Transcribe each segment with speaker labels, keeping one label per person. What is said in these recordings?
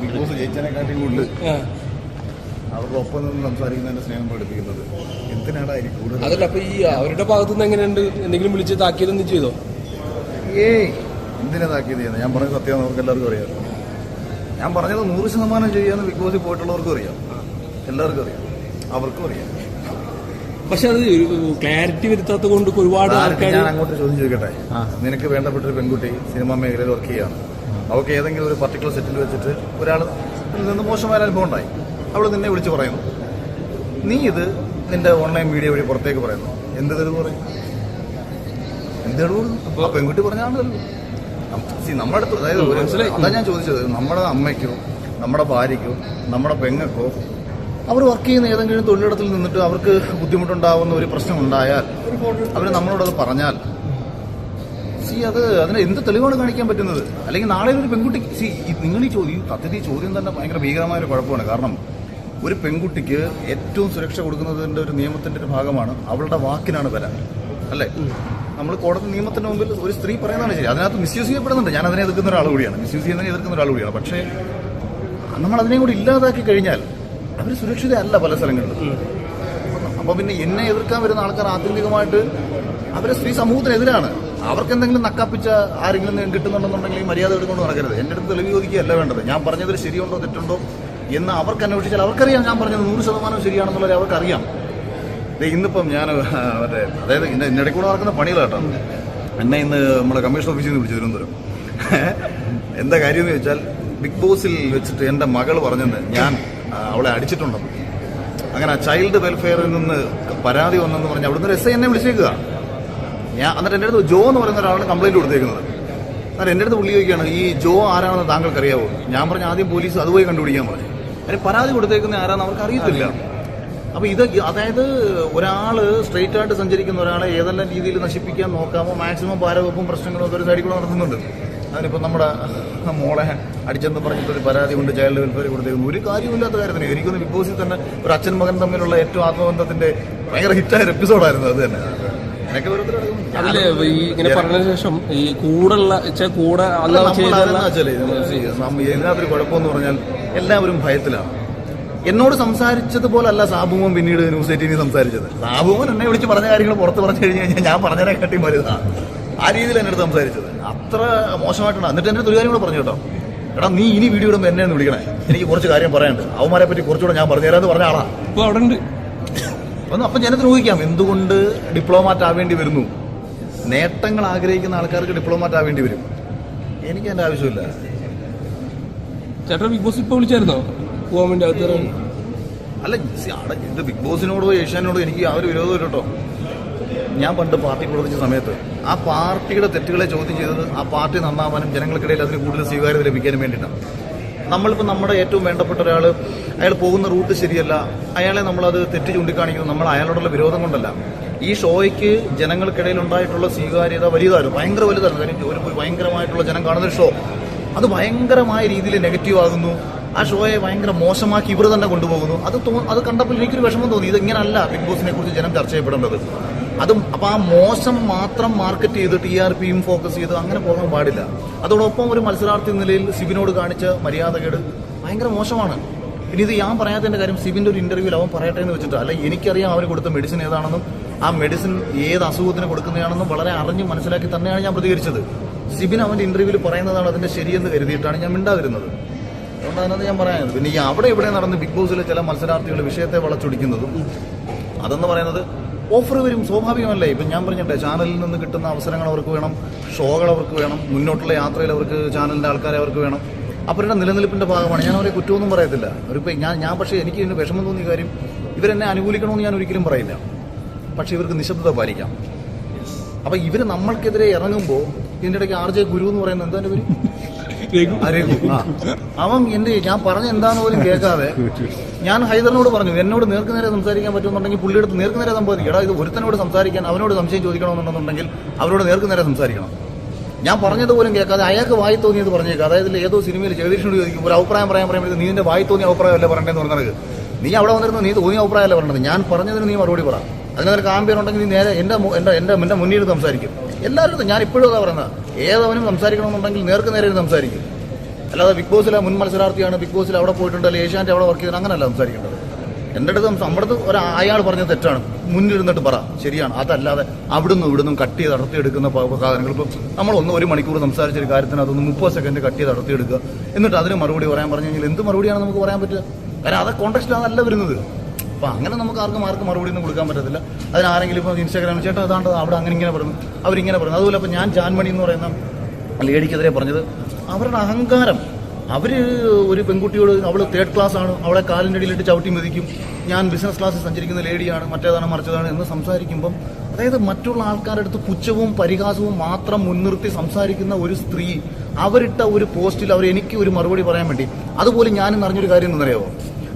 Speaker 1: Big boss ജയിച്ചതിനെക്കാട്ടിയും കൂടുതൽ അവരുടെ ഒപ്പം നിന്ന് സംസാരിക്കുന്നതിന്റെ സ്നേഹം പഠിപ്പിക്കുന്നത് എന്തിനാണ് അതിന് കൂടുതൽ.
Speaker 2: അതല്ല, അപ്പൊ ഈ അവരുടെ ഭാഗത്തുനിന്ന് എങ്ങനെയുണ്ട്? എന്തെങ്കിലും വിളിച്ച് താക്കിയതെന്ത് ചെയ്തോ?
Speaker 1: എന്തിനാ താക്കിയത് ചെയ്യുന്നത്? ഞാൻ പറഞ്ഞത് സത്യമാണ്, അവർക്ക് എല്ലാവർക്കും അറിയാം. ഞാൻ പറഞ്ഞത് 100% ചെയ്യാന്ന് ബിഗ് ബോസിൽ പോയിട്ടുള്ളവർക്കും അറിയാം, എല്ലാവർക്കും അറിയാം, അവർക്കും അറിയാം.
Speaker 2: പക്ഷെ അത് ക്ലാരിറ്റി വരുത്താത്ത കൊണ്ട് ഒരുപാട് ആൾക്കാർ.
Speaker 1: ഞാൻ അങ്ങോട്ട് ചോദ്യം ചോദിക്കട്ടെ, നിനക്ക് വേണ്ടപ്പെട്ടൊരു പെൺകുട്ടി സിനിമാ മേഖലയിൽ വർക്ക് ചെയ്യുകയാണ്. അവർക്ക് ഏതെങ്കിലും ഒരു പർട്ടിക്കുലർ സെറ്റിൽ വെച്ചിട്ട് ഒരാൾ നിന്ന് മോശമായ അനുഭവം ഉണ്ടായി, അവൾ നിന്നെ വിളിച്ച് പറയുന്നു, നീ ഇത് നിന്റെ ഓൺലൈൻ മീഡിയ വഴി പുറത്തേക്ക് പറയുന്നു, എന്ത് തെളിവ് പറയും? എന്ത് തെളിവ്? ആ പെൺകുട്ടി പറഞ്ഞാണല്ലോ നമ്മുടെ അടുത്ത്. അതായത് അതാ ഞാൻ ചോദിച്ചത്, നമ്മുടെ അമ്മയ്ക്കോ നമ്മുടെ ഭാര്യയ്ക്കോ നമ്മുടെ പെങ്ങൾക്കോ അവർ വർക്ക് ചെയ്യുന്ന ഏതെങ്കിലും തൊഴിലിടത്തിൽ നിന്നിട്ട് അവർക്ക് ബുദ്ധിമുട്ടുണ്ടാവുന്ന ഒരു പ്രശ്നം ഉണ്ടായാൽ അവർ നമ്മളോടത് പറഞ്ഞാൽ അതിന് എന്ത് തെളിവാണ് കാണിക്കാൻ പറ്റുന്നത്? അല്ലെങ്കിൽ നാളെ ഒരു പെൺകുട്ടി നിങ്ങൾ ഈ ചോദ്യം തന്നെ ഭയങ്കര ഭീകരമായ ഒരു കുഴപ്പമാണ്. കാരണം ഒരു പെൺകുട്ടിക്ക് ഏറ്റവും സുരക്ഷ കൊടുക്കുന്നതിന്റെ ഒരു നിയമത്തിന്റെ ഒരു ഭാഗമാണ് അവളുടെ വാക്കിനാണ് വില, അല്ലേ? നമ്മൾ കോടതി നിയമത്തിന്റെ മുമ്പിൽ ഒരു സ്ത്രീ പറയുന്നതാണ് ശരി. അതിനകത്ത് മിസ്യൂസ് ചെയ്യപ്പെടുന്നുണ്ട്, ഞാൻ അതിനെ എതിർക്കുന്ന ഒരാൾ കൂടിയാണ്, മിസ്യൂസ് ചെയ്യുന്നതിനെ എതിർക്കുന്ന ഒരാൾ കൂടിയാണ്. പക്ഷേ നമ്മൾ അതിനെ കൂടി ഇല്ലാതാക്കി കഴിഞ്ഞാൽ അവർ സുരക്ഷിതയല്ല പല സ്ഥലങ്ങളിലും. അപ്പൊ പിന്നെ എന്നെ എതിർക്കാൻ വരുന്ന ആൾക്കാർ ആത്യന്തികമായിട്ട് അവരെ സ്ത്രീ സമൂഹത്തിനെതിരാണ്. അവർക്ക് എന്തെങ്കിലും നക്കാപ്പിച്ച ആരെങ്കിലും കിട്ടുന്നുണ്ടെന്നുണ്ടെങ്കിൽ മര്യാദ എടുത്തുകൊണ്ട് നടക്കരുത്. എന്റെ അടുത്ത് തെളിവ് ചോദിക്കുകയല്ല വേണ്ടത്. ഞാൻ പറഞ്ഞതിൽ ശരിയുണ്ടോ തെറ്റുണ്ടോ എന്ന് അവർക്ക് അന്വേഷിച്ചാൽ അവർക്കറിയാം. ഞാൻ പറഞ്ഞത് 100% ശരിയാണെന്നുള്ളത് അവർക്കറിയാം. ഇന്നിപ്പം ഞാൻ അതായത് ഇന്നിടയ്ക്ക് കൂടെ നടക്കുന്ന പണികളാട്ടോ. എന്നെ ഇന്ന് നമ്മുടെ കമ്മീഷൻ ഓഫീസിൽ നിന്ന് വിളിച്ചു തിരുവനന്തപുരം. എന്താ കാര്യം എന്ന് ചോദിച്ചാൽ, ബിഗ് ബോസിൽ വെച്ചിട്ട് എൻ്റെ മകൾ പറഞ്ഞെന്ന് ഞാൻ അവളെ അടിച്ചിട്ടുണ്ടെന്ന്. അങ്ങനെ ചൈൽഡ് വെൽഫെയറിൽ നിന്ന് പരാതി വന്നെന്ന് പറഞ്ഞ് അവിടുന്ന് ഒരു SI എന്നെ വിളിച്ചേക്കുക. എന്നിട്ട് എൻ്റെ അടുത്ത് ജോ എന്ന് പറയുന്ന ഒരാളാണ് കംപ്ലൈന്റ് കൊടുത്തേക്കുന്നത്. എന്നാൽ എൻ്റെ അടുത്ത് പുള്ളി ചോദിക്കുകയാണ്, ഈ ജോ ആരാണെന്ന് താങ്കൾക്ക് അറിയാവോ? ഞാൻ പറഞ്ഞ ആദ്യം പോലീസ് അതുപോയി കണ്ടുപിടിക്കാൻ പറഞ്ഞു. അതിന് പരാതി കൊടുത്തേക്കുന്ന ആരാന്ന് അവർക്ക് അറിയത്തില്ല. അപ്പൊ അതായത് ഒരാള് സ്ട്രെയിറ്റ് ആയിട്ട് സഞ്ചരിക്കുന്ന ഒരാളെ ഏതെല്ലാം രീതിയിൽ നശിപ്പിക്കാൻ നോക്കാമോ മാക്സിമം പാരവെപ്പും പ്രശ്നങ്ങളും ഒക്കെ ഒരു സൈഡിൽ കൂടെ നടത്തുന്നുണ്ട്. അതിനിപ്പോൾ നമ്മുടെ മോളെ അടിച്ചെന്ന് പറഞ്ഞിട്ടൊരു പരാതി കൊണ്ട് ചൈൽഡ് വെൽഫെയർ കൊടുത്തേക്കുന്നു. ഒരു കാര്യമില്ലാത്ത കാര്യത്തിന് എനിക്കൊന്ന് ബിഗ് ബോസിൽ തന്നെ ഒരു അച്ഛൻ മകൻ തമ്മിലുള്ള ഏറ്റവും ആത്മബന്ധത്തിന്റെ ഭയങ്കര ഹിറ്റായ ഒരു എപ്പിസോഡായിരുന്നു അത് തന്നെ.
Speaker 2: അതില് ഇങ്ങനെ പറഞ്ഞ ശേഷം ഈ കൂടെ
Speaker 1: ഇതിനകത്തൊരു കുഴപ്പമെന്ന് പറഞ്ഞാൽ എല്ലാവരും ഭയത്തിലാണ്. എന്നോട് സംസാരിച്ചതുപോലല്ല സാബുമോൻ പിന്നീട് ന്യൂസ് 18 സംസാരിച്ചത്. സാബുമോൻ എന്നെ വിളിച്ച് പറഞ്ഞ കാര്യങ്ങൾ പുറത്ത് പറഞ്ഞു കഴിഞ്ഞാൽ ഞാൻ പറഞ്ഞതിനെക്കാട്ടി വലുതാണ് ആ രീതിയിൽ എന്നെ അടുത്ത് സംസാരിച്ചത്. അത്ര മോശമായിട്ടാണ്. എന്നിട്ട് എന്റെ ഒരു കാര്യം കൂടെ പറഞ്ഞു കേട്ടോ, എടാ നീ ഇനി വീഡിയോ ഇടുമ്പോൾ എന്നെ ഒന്ന് വിളിക്കണേ, എനിക്ക് കുറച്ച് കാര്യം പറയാനുണ്ട്, അവന്മാരെ പറ്റി കുറച്ചുകൂടെ ഞാൻ പറഞ്ഞുതരാന്ന് പറഞ്ഞ ആളാ. അപ്പം ജനത്തിന് ഊഹിക്കാം എന്തുകൊണ്ട് ഡിപ്ലോമാറ്റ് ആവേണ്ടി വരുന്നു. നേട്ടങ്ങൾ ആഗ്രഹിക്കുന്ന ആൾക്കാർക്ക് ഡിപ്ലോമാറ്റ് ആവേണ്ടി വരും. എനിക്ക് അതിന്റെ ആവശ്യമില്ല.
Speaker 2: ചേട്ടാ ബിഗ് ബോസ് ഇപ്പൊ വിളിച്ചായിരുന്നോ?
Speaker 1: അല്ല, ഇത് ബിഗ് ബോസിനോടോ ഏഷ്യാനോടോ എനിക്ക് ആ ഒരു വിരോധം കേട്ടോ. ഞാൻ പണ്ട് പാർട്ടി പ്രവർത്തിച്ച സമയത്ത് ആ പാർട്ടിയുടെ തെറ്റുകളെ ചോദ്യം ചെയ്തത് ആ പാർട്ടി നന്നാവാനും ജനങ്ങൾക്കിടയിൽ അതിന് കൂടുതൽ സ്വീകാര്യത ലഭിക്കാനും വേണ്ടിയിട്ടാണ്. നമ്മളിപ്പോൾ നമ്മുടെ ഏറ്റവും വേണ്ടപ്പെട്ട ഒരാൾ അയാൾ പോകുന്ന റൂട്ട് ശരിയല്ല, അയാളെ നമ്മളത് തെറ്റ് ചൂണ്ടിക്കാണിക്കുന്നത് നമ്മൾ അയാളോടുള്ള വിരോധം കൊണ്ടല്ല. ഈ ഷോയ്ക്ക് ജനങ്ങൾക്കിടയിൽ ഉണ്ടായിട്ടുള്ള സ്വീകാര്യത വലിയതായിരുന്നു, ഭയങ്കര വലുതായിരുന്നു. കാര്യം ഒരു ഭയങ്കരമായിട്ടുള്ള ജനം കാണുന്നൊരു ഷോ അത് ഭയങ്കരമായ രീതിയിൽ നെഗറ്റീവ് ആകുന്നു. ആ ഷോയെ ഭയങ്കര മോശമാക്കി ഇവർ തന്നെ കൊണ്ടുപോകുന്നു. അത് കണ്ടപ്പോൾ എനിക്കൊരു വിഷമം തോന്നി. ഇതിങ്ങനല്ല ബിഗ് ബോസിനെ കുറിച്ച് ജനം ചർച്ച ചെയ്യപ്പെടേണ്ടത്. അപ്പോൾ ആ മോശം മാത്രം മാർക്കറ്റ് ചെയ്ത് TRPയും ഫോക്കസ് ചെയ്ത് അങ്ങനെ പോകാൻ പാടില്ല. അതോടൊപ്പം ഒരു മത്സരാർത്ഥി നിലയിൽ സിബിനോട് കാണിച്ച മര്യാദകേട് ഭയങ്കര മോശമാണ്. ഇനി ഇത് ഞാൻ പറയാത്തതിന്റെ കാര്യം, സിബിന്റെ ഒരു ഇന്റർവ്യൂവിൽ അവൻ പറയട്ടെ എന്ന് വെച്ചിട്ട് അല്ല, എനിക്കറിയാം അവന് കൊടുത്ത മെഡിസിൻ ഏതാണെന്നും ആ മെഡിസിൻ ഏത് അസുഖത്തിന് കൊടുക്കുന്നതാണെന്നും വളരെ അറിഞ്ഞ് മനസ്സിലാക്കി തന്നെയാണ് ഞാൻ പ്രതികരിച്ചത്. സിബിൻ അവന്റെ ഇന്റർവ്യൂവിൽ പറയുന്നതാണ് അതിന്റെ ശരിയെന്ന് കരുതിയിട്ടാണ് ഞാൻ മിണ്ടാതിരുന്നത്. അതുകൊണ്ടാണ് ഞാൻ പറയാനത്. പിന്നെ ഈ അവിടെ ഇവിടെ നടന്ന് ബിഗ് ബോസിലെ ചില മത്സരാർത്ഥികൾ വിഷയത്തെ വളച്ചൊടിക്കുന്നതും അതെന്ന് പറയുന്നത് ഓഫർ വരും, സ്വാഭാവികമല്ലേ. ഇപ്പം ഞാൻ പറഞ്ഞിട്ടെ, ചാനലിൽ നിന്ന് കിട്ടുന്ന അവസരങ്ങൾ അവർക്ക് വേണം, ഷോകൾ അവർക്ക് വേണം, മുന്നോട്ടുള്ള യാത്രയിൽ അവർക്ക് ചാനലിന്റെ ആൾക്കാരെ അവർക്ക് വേണം. അവരുടെ നിലനിൽപ്പിന്റെ ഭാഗമാണ്. ഞാൻ അവരെ കുറ്റമൊന്നും പറയത്തില്ല. അവരിപ്പോൾ ഞാൻ പക്ഷേ എനിക്ക് ഇതിന് വിഷമം തോന്നിയ കാര്യം, ഇവരെന്നെ അനുകൂലിക്കണമെന്ന് ഞാൻ ഒരിക്കലും പറയില്ല. പക്ഷെ ഇവർക്ക് നിശബ്ദത പാലിക്കാം. അപ്പം ഇവർ നമ്മൾക്കെതിരെ ഇറങ്ങുമ്പോൾ ഇതിൻ്റെ ഇടയ്ക്ക് RJ ഗുരു എന്ന് പറയുന്നത് എന്താ പേര്, അവൻ ഞാൻ പറഞ്ഞ എന്താന്ന് പോലും കേൾക്കാതെ ഞാൻ ഹൈദറിനോട് പറഞ്ഞു, എന്നോട് നേർക്കുനേരെ സംസാരിക്കാൻ പറ്റുമെന്നുണ്ടെങ്കിൽ പുള്ളിയെടുത്ത് നേർക്കുനേരെ സംസാരിക്കണം. എടാ, ഇത് ഒരുത്തനോട് സംസാരിക്കാൻ അവനോട് സംശയം ചോദിക്കണമെന്നുണ്ടെങ്കിൽ അവരോട് നേർക്കുനേരെ സംസാരിക്കണം. ഞാൻ പറഞ്ഞതുപോലും കേൾക്കാതെ അയാൾക്ക് വായി തോന്നിയത് പറഞ്ഞേക്കാം. അതായത് ഏതോ സിനിമയിൽ ജഗദീഷിനോട് ചോദിക്കും ഒരു അഭിപ്രായം പറയുമ്പോൾ നീ നിന്റെ വായി തോന്നിയ അഭിപ്രായമല്ല പറയേണ്ടതെന്ന് പറഞ്ഞത്. നീ അവിടെ വന്നിരുന്നു, നീ തോന്നിയ അഭിപ്രായമല്ല പറയേണ്ടത്. ഞാൻ പറഞ്ഞതിന് നീ മറുപടി പറ. അതിനൊരു ആംബിയർ ഉണ്ടെങ്കിൽ നീ നേരെ എന്റെ മുന്നിൽ സംസാരിക്കും. എല്ലാവരും ഞാൻ ഇപ്പോഴും അതാ പറയുന്നത്, ഏതവനും സംസാരിക്കണമെന്നുണ്ടെങ്കിൽ നേർക്ക് നേരെ സംസാരിക്കും. അല്ലാതെ ബിഗ് ബോസിലെ മുൻ മത്സരാർത്ഥിയാണ്, ബിഗ് ബോസിൽ അവിടെ പോയിട്ടുണ്ട്, അല്ലെങ്കിൽ ഏഷ്യാൻ്റെ അവിടെ വർക്ക് ചെയ്തത്, അങ്ങനെയല്ല സംസാരിക്കേണ്ടത്. എൻ്റെ അടുത്ത് നമ്മുടെ അടുത്ത് അയാൾ പറഞ്ഞത് തെറ്റാണ്, മുന്നിരുന്നിട്ട് പറ ശരിയാണ്. അതല്ലാതെ അവിടുന്ന് ഇവിടുന്നും കട്ട് ചെയ്ത് അടർത്തിയെടുക്കുന്ന കാര്യങ്ങൾ ഇപ്പം നമ്മൾ ഒരു മണിക്കൂർ സംസാരിച്ച ഒരു കാര്യത്തിന് അതൊന്ന് 30 സെക്കൻഡ് കട്ട് ചെയ്ത് അടർത്തിയെടുക്കുക, എന്നിട്ട് അതിന് മറുപടി പറയാൻ പറഞ്ഞു കഴിഞ്ഞാൽ എന്ത് മറുപടിയാണ് നമുക്ക് പറയാൻ പറ്റുക? കാരണം അത് കോൺടെക്സ്റ്റിൽ അതല്ല വരുന്നത്. അപ്പം അങ്ങനെ നമുക്ക് ആർക്കും മറുപടി ഒന്നും കൊടുക്കാൻ പറ്റത്തില്ല. അതിനാരെങ്കിലും ഇപ്പോൾ ഇൻസ്റ്റാഗ്രാമിൽ ചേട്ടാ അതാണ്ട് അവിടെ അങ്ങനെ ഇങ്ങനെ പറഞ്ഞു, അവരിങ്ങനെ പറഞ്ഞു. അതുപോലെ ഇപ്പം ഞാൻ ജാൻമണി എന്ന് പറയുന്ന ലേഡിക്കെതിരെ പറഞ്ഞത് അവരുടെ അഹങ്കാരം. അവർ ഒരു പെൺകുട്ടിയോട് അവൾ 3rd ക്ലാസ് ആണ്, അവളെ കാലിൻ്റെ അടിയിലിട്ട് ചവിട്ടി മെതിക്കും, ഞാൻ ബിസിനസ് ക്ലാസ്സിൽ സഞ്ചരിക്കുന്ന ലേഡിയാണ്, മറ്റേതാണ് മറിച്ചതാണ് എന്ന് സംസാരിക്കുമ്പം, അതായത് മറ്റുള്ള ആൾക്കാരുടെ അടുത്ത് പുച്ഛവും പരിഹാസവും മാത്രം മുൻനിർത്തി സംസാരിക്കുന്ന ഒരു സ്ത്രീ അവരിട്ട ഒരു പോസ്റ്റിൽ എനിക്ക് ഒരു മറുപടി പറയാൻ വേണ്ടി, അതുപോലെ ഞാനും അറിഞ്ഞൊരു കാര്യം എന്നറിയാമോ,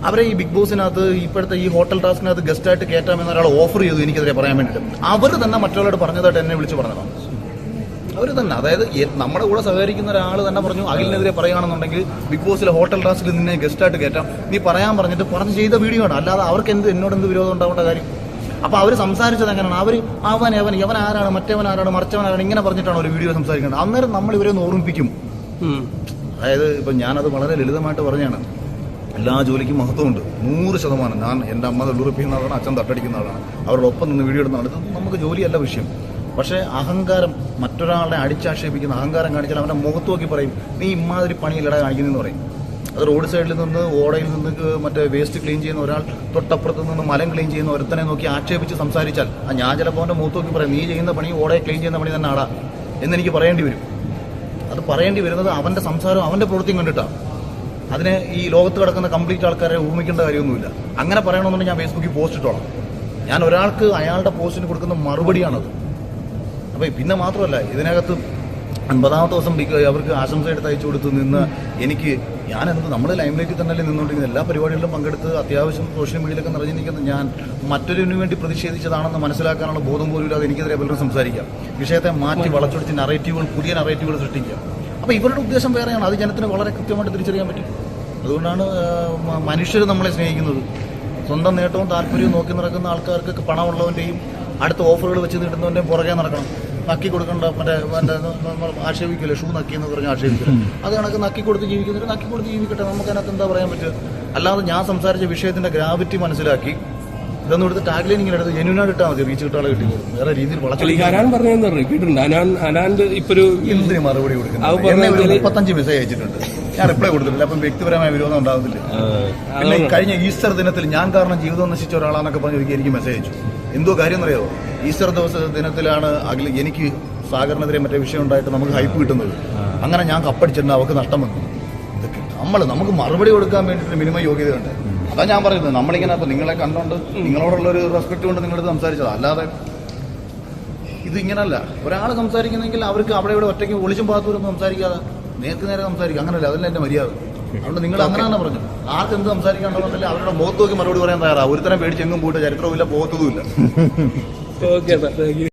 Speaker 1: അവരെ ഈ ബിഗ് ബോസിനകത്ത് ഇപ്പോഴത്തെ ഈ ഹോട്ടൽ ടാസ്കിനകത്ത് ഗസ്റ്റായിട്ട് കയറ്റാമെന്ന് ഒരാൾ ഓഫർ ചെയ്തു എനിക്കെതിരെ പറയാൻ വേണ്ടിയിട്ട്. അവർ തന്നെ മറ്റുള്ളവരോട് പറഞ്ഞതായിട്ട് എന്നെ വിളിച്ച് പറഞ്ഞതാണ്. അവർ തന്നെ, അതായത് നമ്മുടെ കൂടെ സഹകരിക്കുന്ന ഒരാൾ തന്നെ പറഞ്ഞു അഖിലിനെതിരെ പറയുകയാണെന്നുണ്ടെങ്കിൽ ബിഗ് ബോസിലെ ഹോട്ടൽ ടാസ്കിൽ നിന്നെ ഗസ്റ്റായിട്ട് കയറ്റാം, നീ പറയാൻ പറഞ്ഞിട്ട് പറഞ്ഞ് ചെയ്ത വീഡിയോ ആണ്, അല്ലാതെ അവർക്ക് എന്നോട് എന്ത് വിരോധം ഉണ്ടാവേണ്ട കാര്യം? അപ്പോൾ അവർ സംസാരിച്ചത് എങ്ങനെയാണ്? അവർ അവൻ ആരാണ്, മറ്റവൻ ആരാണ്, മറിച്ചവൻ ആരാണ്, ഇങ്ങനെ പറഞ്ഞിട്ടാണ് ഒരു വീഡിയോ സംസാരിക്കേണ്ടത്. അന്നേരം നമ്മൾ ഇവരെ ഒന്ന് ഓർമ്മിപ്പിക്കും. അതായത് ഇപ്പം ഞാനത് വളരെ ലളിതമായിട്ട് പറഞ്ഞാണ്, എല്ലാ ജോലിക്കും മഹത്വമുണ്ട് 100%. ഞാൻ എൻ്റെ അമ്മ തൊഴിലുറപ്പിക്കുന്ന ആളാണ്, അച്ഛൻ തട്ടടിക്കുന്ന ആളാണ്, അവരുടെ ഒപ്പം നിന്ന് വീഡിയോ എടുക്കുന്നതാണ്. ഇത് നമുക്ക് ജോലിയല്ല വിഷയം. പക്ഷേ അഹങ്കാരം, മറ്റൊരാളെ അടിച്ചാക്ഷേപിക്കുന്ന അഹങ്കാരം കാണിച്ചാൽ അവൻ്റെ മുഖത്ത് നോക്കി പറയും നീ ഇമാതിരി പണിയിലട കാണിക്കുന്നതെന്ന് പറയും. അത് റോഡ് സൈഡിൽ നിന്ന്, ഓടയിൽ നിന്ന് മറ്റേ വേസ്റ്റ് ക്ലീൻ ചെയ്യുന്ന ഒരാൾ, തൊട്ടപ്പുറത്ത് നിന്ന് മലം ക്ലീൻ ചെയ്യുന്ന ഒരുത്തനെ നോക്കി ആക്ഷേപിച്ച് സംസാരിച്ചാൽ ഞാൻ ചിലപ്പോൾ അവൻ്റെ മുഖത്ത് നോക്കി പറയും നീ ചെയ്യുന്ന പണി, ഓടയെ ക്ലീൻ ചെയ്യുന്ന പണി തന്നെ ആടാ എന്നെനിക്ക് പറയേണ്ടി വരും. അത് പറയേണ്ടി വരുന്നത് അവൻ്റെ സംസാരം, അവൻ്റെ പ്രവൃത്തിയും കണ്ടിട്ടാണ്. അതിനെ ഈ ലോകത്ത് കിടക്കുന്ന കംപ്ലീറ്റ് ആൾക്കാരെ ഓർമ്മിക്കേണ്ട കാര്യമൊന്നുമില്ല. അങ്ങനെ പറയണമെന്നുണ്ടെങ്കിൽ ഞാൻ ഫേസ്ബുക്കിൽ പോസ്റ്റ് ഇട്ടോളാം. ഞാൻ ഒരാൾക്ക് അയാളുടെ പോസ്റ്റിന് കൊടുക്കുന്ന മറുപടിയാണത്. അപ്പോൾ പിന്നെ മാത്രമല്ല, ഇതിനകത്ത് 50ാമത്തെ ദിവസം അവർക്ക് ആശംസ എടുത്ത് അയച്ചു കൊടുത്ത് നിന്ന് ഞാനെന്ത് നമ്മൾ ലൈംലൈറ്റിൽ തന്നെ നിന്നുകൊണ്ടിരിക്കുന്ന എല്ലാ പരിപാടികളിലും പങ്കെടുത്ത് അത്യാവശ്യം സോഷ്യൽ മീഡിയയിലൊക്കെ നിറഞ്ഞിരിക്കുന്ന ഞാൻ മറ്റൊരുവിന് വേണ്ടി പ്രതിഷേധിച്ചതാണെന്ന് മനസ്സിലാക്കാനുള്ള ബോധം പോലും ഇല്ലാതെ എനിക്കെതിരെ പലരും സംസാരിക്കാം, വിഷയത്തെ മാറ്റി വളച്ചൊടിച്ച് പുതിയ നറേറ്റീവുകൾ സൃഷ്ടിക്കുക. അപ്പോൾ ഇവരുടെ ഉദ്ദേശം വേറെയാണ്. അത് ജനത്തിന് വളരെ കൃത്യമായിട്ട് തിരിച്ചറിയാൻ പറ്റും. അതുകൊണ്ടാണ് മനുഷ്യർ നമ്മളെ സ്നേഹിക്കുന്നത്. സ്വന്തം നേട്ടവും താല്പര്യവും നോക്കി നടക്കുന്ന ആൾക്കാർക്കൊക്കെ പണമുള്ളവൻ്റെയും അടുത്ത ഓഫറുകൾ വെച്ച് നീട്ടുന്നവൻ്റെയും പുറകെ നടക്കണം. നക്കി കൊടുക്കേണ്ട മറ്റേ ആക്ഷേപിക്കില്ല, ഷൂ നക്കിയെന്ന് പറഞ്ഞ് ആക്ഷേപിക്കില്ല. അത് കണക്ക് നക്കി കൊടുത്ത് ജീവിക്കട്ടെ, നമുക്കതിനകത്ത് എന്താ പറയാൻ പറ്റുക? അല്ലാതെ ഞാൻ സംസാരിച്ച വിഷയത്തിൻ്റെ ഗ്രാവിറ്റി മനസ്സിലാക്കി ഇതൊന്നും എടുത്ത് ടാഗ്ലൈൻ ഇങ്ങനെ എടുത്ത് ജെന്യൂനായിട്ട് ഇട്ടാൽ മതി, റീച്ച് കിട്ടാളെ കിട്ടിക്കോളും. വേറെ രീതിയിൽ എന്തിന് മറുപടി കൊടുക്കുന്നത്? 35 മെസ്സേജ് അയച്ചിട്ടുണ്ട്, ഞാൻ റിപ്ലൈ കൊടുത്തിട്ടില്ല. അപ്പം വ്യക്തിപരമായ വിരോധം ഉണ്ടാകുന്നില്ല. പിന്നെ കഴിഞ്ഞ ഈസ്റ്റർ ദിനത്തിൽ ഞാൻ കാരണം ജീവിതം നശിച്ച ഒരാളാന്നൊക്കെ പറഞ്ഞ് എനിക്ക് മെസ്സേജ് അയച്ചു. എന്തോ കാര്യം എന്നറിയാമോ? ഈസ്റ്റർ ദിനത്തിലാണ് എനിക്ക് സാഗറിനെതിരെ മറ്റേ വിഷയം ഉണ്ടായിട്ട് നമുക്ക് ഹൈപ്പ് കിട്ടുന്നത്. അങ്ങനെ ഞാൻ കപ്പടിച്ചിട്ടുണ്ട്, അവർക്ക് നഷ്ടം വന്നു. ഇതൊക്കെ നമുക്ക് മറുപടി കൊടുക്കാൻ വേണ്ടിയിട്ട് മിനിമം യോഗ്യതയുണ്ട്. അതാ ഞാൻ പറയുന്നത്, നമ്മളിങ്ങനെ ഇപ്പം നിങ്ങളെ കണ്ടുകൊണ്ട് നിങ്ങളോടുള്ളൊരു റെസ്പെക്ട് കൊണ്ട് നിങ്ങളടുത്ത് സംസാരിച്ചത്, അല്ലാതെ ഇതിങ്ങനല്ല. ഒരാൾ സംസാരിക്കുന്നെങ്കിൽ അവർക്ക് അവിടെ ഇവിടെ ഒറ്റയ്ക്ക് ഒളിച്ചും പാത്തൂരും സംസാരിക്കാതെ നേരെ സംസാരിക്കുക, അങ്ങനല്ല. അതല്ല എൻ്റെ മര്യാദ. അതുകൊണ്ട് നിങ്ങൾ അങ്ങനെ തന്നെ പറഞ്ഞു. ആർക്ക് എന്ത് സംസാരിക്കാണ്ടെന്നുണ്ടെങ്കിൽ അവരുടെ മുഖത്ത് നോക്കി മറുപടി പറയാൻ തയ്യാറാണ്. ഒരുത്തരം പേടിച്ചെങ്ങും പോയിട്ട് ചരിത്രവുമില്ല, പോകത്തതുമില്ല.
Speaker 2: ഓക്കെ.